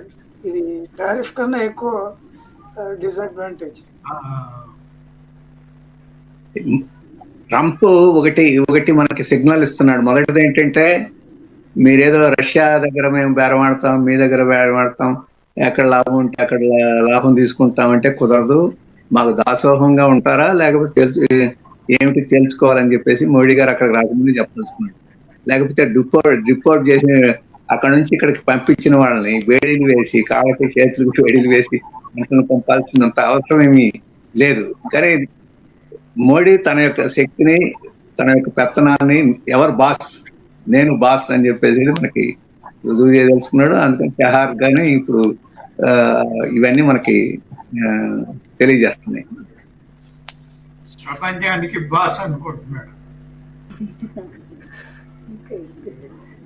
ఇది టారిఫ్ కన్నా ఎక్కువ డిసడ్వాంటేజ్. ట్రంప్ ఒకటి మనకి సిగ్నల్ ఇస్తున్నాడు. మొదటిది ఏంటంటే, మీరేదో రష్యా దగ్గర మేము బేరమాడతాం, మీ దగ్గర బేరమాడతాం, ఎక్కడ లాభం ఉంటే అక్కడ లాభం తీసుకుంటామంటే కుదరదు, మాకు దాసోహంగా ఉంటారా లేకపోతే ఏమిటి తెలుసుకోవాలని చెప్పేసి మోడీ గారు అక్కడికి రాకముందు చెప్పదలుచుకున్నాడు. లేకపోతే రిపోర్ట్ చేసి అక్కడ నుంచి ఇక్కడికి పంపించిన వాళ్ళని వేడిలు వేసి, కాళ్ళకి చేతులకు వేడిలు వేసి అతను పంపాల్సినంత అవసరం ఏమీ లేదు. కానీ మోడీ తన యొక్క శక్తిని, తన యొక్క పెత్తనాన్ని, ఎవరు బాస్, నేను బాస్ అని చెప్పేసి మనకి రుజువు చేయదలుచుకున్నాడు. అందుకని చహార్ గానీ ఇప్పుడు ఇవన్నీ మనకి తెలియజేస్తున్నాయి. ప్రపంచానికి బాస్ అనుకుంటున్నాడు.